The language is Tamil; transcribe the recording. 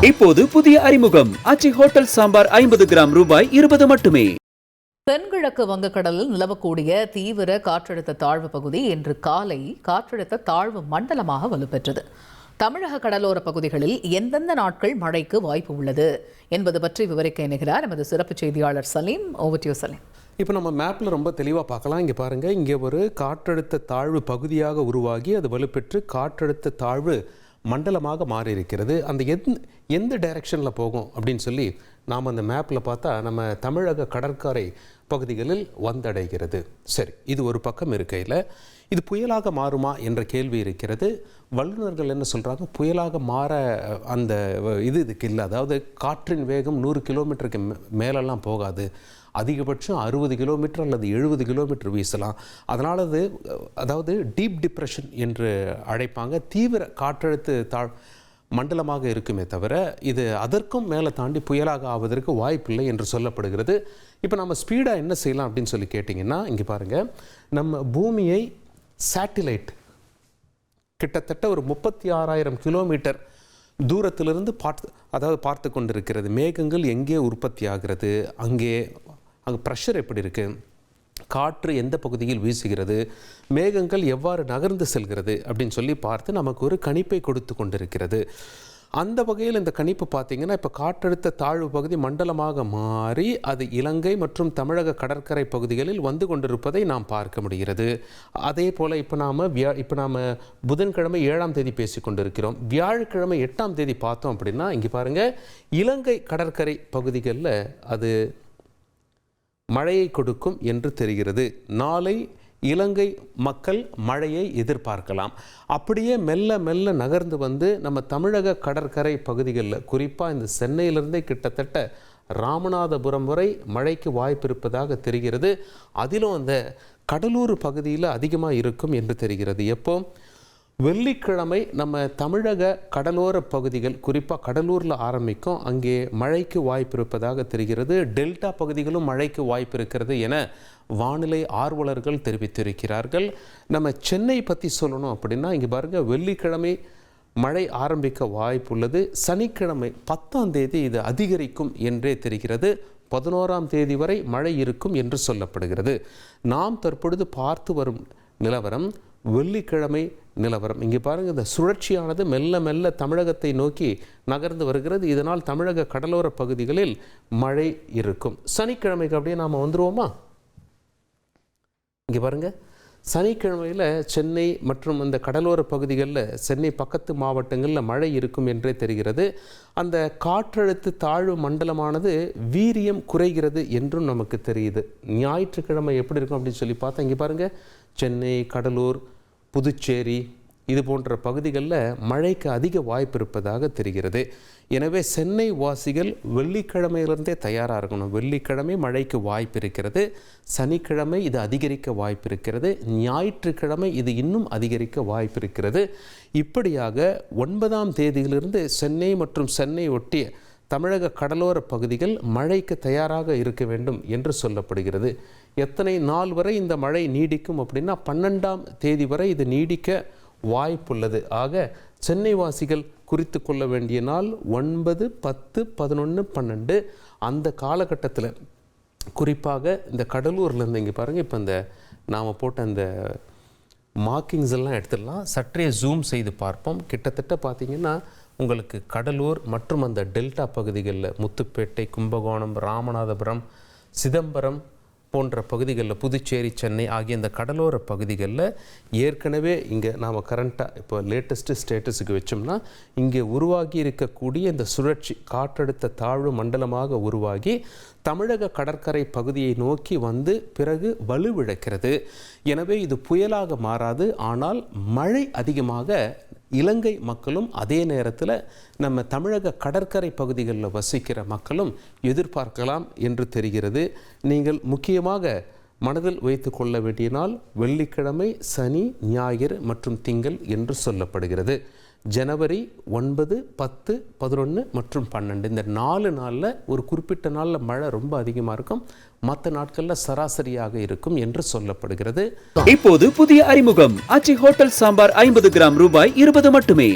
இப்போது புதிய அறிமுகம் ஆச்சி ஹோட்டல் சாம்பார் 50 கிராம் ரூபாய் 20 மட்டுமே. தென்கிழக்கு வங்கக்கடலில் நிலவக்கூடிய தீவிர காற்றழுத்த தாழ்வு பகுதி இன்று காலை காற்றழுத்த தாழ்வு மண்டலமாக வலுப்பெற்றது. தமிழக கடலோர பகுதிகளில் எந்தெந்த நாட்கள் மழைக்கு வாய்ப்பு உள்ளது என்பது பற்றி விவரிக்க இணைகிறார் எமது சிறப்பு செய்தியாளர் Salim. Over to you Salim. இப்போ நம்ம மேப்பில் ரொம்ப தெளிவாக பார்க்கலாம். இங்கே பாருங்கள், இங்கே ஒரு காற்றழுத்த தாழ்வு பகுதியாக உருவாகி அது வலுப்பெற்று காற்றழுத்த தாழ்வு மண்டலமாக மாறி இருக்கிறது. அந்த எந்த டைரெக்ஷனில் போகும் அப்படின்னு சொல்லி நாம் அந்த மேப்பில் பார்த்தா நம்ம தமிழக கடற்கரை பகுதிகளில் வந்தடைகிறது. சரி, இது ஒரு பக்கம் இருக்கையில் இது புயலாக மாறுமா என்ற கேள்வி இருக்கிறது. வல்லுநர்கள் என்ன சொல்கிறாங்க, புயலாக மாற அந்த இதுக்கு இல்லை. அதாவது காற்றின் வேகம் 100 கிலோமீட்டருக்கு மேலெல்லாம் போகாது. அதிகபட்சம் 60 கிலோமீட்டர் அல்லது 70 கிலோமீட்டர் வீசலாம். அதனால் அதாவது டீப் டிப்ரெஷன் என்று அழைப்பாங்க. தீவிர காற்றழுத்த மண்டலமாக இருக்குமே தவிர இது அதற்கும் மேலே தாண்டி புயலாக ஆவதற்கு வாய்ப்பில்லை என்று சொல்லப்படுகிறது. இப்போ நம்ம ஸ்பீடாக என்ன செய்யலாம் அப்படின்னு சொல்லி கேட்டிங்கன்னா, இங்கே பாருங்கள், நம்ம பூமியை சேட்டிலைட் கிட்டத்தட்ட ஒரு 36,000 கிலோமீட்டர் தூரத்திலிருந்து பார்த்து கொண்டிருக்கிறது. மேகங்கள் எங்கே உற்பத்தி ஆகிறது, அங்கே ப்ரெஷர் எப்படி இருக்குது, காற்று எந்த பகுதியில் வீசுகிறது, மேகங்கள் எவ்வாறு நகர்ந்து செல்கிறது அப்படின்னு சொல்லி பார்த்து நமக்கு ஒரு கணிப்பை கொடுத்து கொண்டிருக்கிறது. அந்த வகையில் இந்த கணிப்பு பார்த்திங்கன்னா, இப்போ காற்றழுத்த தாழ்வு பகுதி மண்டலமாக மாறி அது இலங்கை மற்றும் தமிழக கடற்கரை பகுதிகளில் வந்து கொண்டிருப்பதை நாம் பார்க்க முடிகிறது. அதே போல் இப்போ நாம் புதன்கிழமை 7ஆம் தேதி பேசி கொண்டிருக்கிறோம். வியாழக்கிழமை 8ஆம் தேதி பார்த்தோம் அப்படின்னா, இங்கே பாருங்கள், இலங்கை கடற்கரை பகுதிகளில் அது மழையை கொடுக்கும் என்று தெரிகிறது. நாளை இலங்கை மக்கள் மழையை எதிர்பார்க்கலாம். அப்படியே மெல்ல மெல்ல நகர்ந்து வந்து நம்ம தமிழக கடற்கரை பகுதிகளில், குறிப்பாக இந்த சென்னையிலிருந்தே கிட்டத்தட்ட ராமநாதபுரம் வரை மழைக்கு வாய்ப்பு இருப்பதாக தெரிகிறது. அதிலும் அந்த கடலூர் பகுதியில் அதிகமாக இருக்கும் என்று தெரிகிறது. எப்போ வெள்ளிக்கிழமை நம்ம தமிழக கடலோர பகுதிகள், குறிப்பாக கடலூரில் ஆரம்பிக்கும், அங்கே மழைக்கு வாய்ப்பு இருப்பதாக தெரிகிறது. டெல்டா பகுதிகளும் மழைக்கு வாய்ப்பு இருக்கிறது என வானிலை ஆர்வலர்கள் தெரிவித்திருக்கிறார்கள். நம்ம சென்னை பற்றி சொல்லணும் அப்படின்னா, இங்கே பாருங்கள், வெள்ளிக்கிழமை மழை ஆரம்பிக்க வாய்ப்புள்ளது. சனிக்கிழமை 10ஆம் தேதி இது அதிகரிக்கும் என்றே தெரிகிறது. 11ஆம் தேதி வரை மழை இருக்கும் என்று சொல்லப்படுகிறது. நாம் தற்பொழுது பார்த்து வரும் நிலவரம் வெள்ளிக்கிழமை நிலவரம். இங்கே பாருங்கள், இந்த சுழற்சியானது மெல்ல மெல்ல தமிழகத்தை நோக்கி நகர்ந்து வருகிறது. இதனால் தமிழக கடலோர பகுதிகளில் மழை இருக்கும். சனிக்கிழமைக்கு அப்படியே நாம் வந்துடுவோமா? இங்கே பாருங்கள், சனிக்கிழமையில் சென்னை மற்றும் அந்த கடலோர பகுதிகளில், சென்னை பக்கத்து மாவட்டங்களில் மழை இருக்கும் என்றே தெரிகிறது. அந்த காற்றழுத்த தாழ்வு மண்டலமானது வீரியம் குறைகிறது என்றும் நமக்கு தெரியுது. ஞாயிற்றுக்கிழமை எப்படி இருக்கும் அப்படின்னு சொல்லி பார்த்தா, இங்கே பாருங்கள், சென்னை, கடலூர், புதுச்சேரி இது போன்ற பகுதிகளில் மழைக்கு அதிக வாய்ப்பு இருப்பதாக தெரிகிறது. எனவே சென்னை வாசிகள் வெள்ளிக்கிழமையிலிருந்தே தயாராக இருக்கணும். வெள்ளிக்கிழமை மழைக்கு வாய்ப்பு இருக்கிறது. சனிக்கிழமை இது அதிகரிக்க வாய்ப்பு இருக்கிறது. ஞாயிற்றுக்கிழமை இது இன்னும் அதிகரிக்க வாய்ப்பு இருக்கிறது. இப்படியாக 9ஆம் தேதியிலிருந்து சென்னை மற்றும் சென்னை ஒட்டிய தமிழக கடலோர பகுதிகள் மழைக்கு தயாராக இருக்க வேண்டும் என்று சொல்லப்படுகிறது. எத்தனை நாள் வரை இந்த மழை நீடிக்கும் அப்படின்னா, 12ஆம் தேதி வரை இது நீடிக்க வாய்ப்புள்ளது. ஆக சென்னை வாசிகள் குறித்து கொள்ள வேண்டிய நாள் 9, 10, 11, 12. அந்த காலகட்டத்தில் குறிப்பாக இந்த கடலூர்லேருந்து இங்கே பாருங்கள், இப்போ இந்த நாம் போட்ட அந்த மார்க்கிங்ஸ் எல்லாம் எடுத்துடலாம். சற்றே ஜூம் செய்து பார்ப்போம். கிட்டத்தட்ட பார்த்திங்கன்னா உங்களுக்கு கடலூர் மற்றும் அந்த டெல்டா பகுதிகளில் முத்துப்பேட்டை, கும்பகோணம், ராமநாதபுரம், சிதம்பரம் போன்ற பகுதிகளில், புதுச்சேரி, சென்னை ஆகிய இந்த கடலோர பகுதிகளில் ஏற்கனவே இங்கே நாம் கரண்ட்டாக இப்போ லேட்டஸ்ட்டு ஸ்டேட்டஸுக்கு வச்சோம்னா, இங்கே உருவாகி இருக்கக்கூடிய இந்த சுழற்சி காற்றழுத்த தாழ்வு மண்டலமாக உருவாகி தமிழக கடற்கரை பகுதியை நோக்கி வந்து பிறகு வலுவிழக்கிறது. எனவே இது புயலாக மாறாது. ஆனால் மழை அதிகமாக இலங்கை மக்களும் அதே நேரத்தில் நம்ம தமிழக கடற்கரை பகுதிகளில் வசிக்கிற மக்களும் எதிர்பார்க்கலாம் என்று தெரிகிறது. நீங்கள் முக்கியமாக மனதில் வைத்து கொள்ள வேண்டிய நாள் வெள்ளிக்கிழமை, சனி, ஞாயிறு மற்றும் திங்கள் என்று சொல்லப்படுகிறது. ஜனவரி 9, 10, 11 மற்றும் 12 இந்த 4 நாளில் ஒரு குறிப்பிட்ட நாளில் மழை ரொம்ப அதிகமாக இருக்கும். மற்ற நாட்களில் சராசரியாக இருக்கும் என்று சொல்லப்படுகிறது. இப்போது புதிய அறிமுகம் ஆச்சி ஹோட்டல் சாம்பார் 50 கிராம் ரூபாய் 20 மட்டுமே.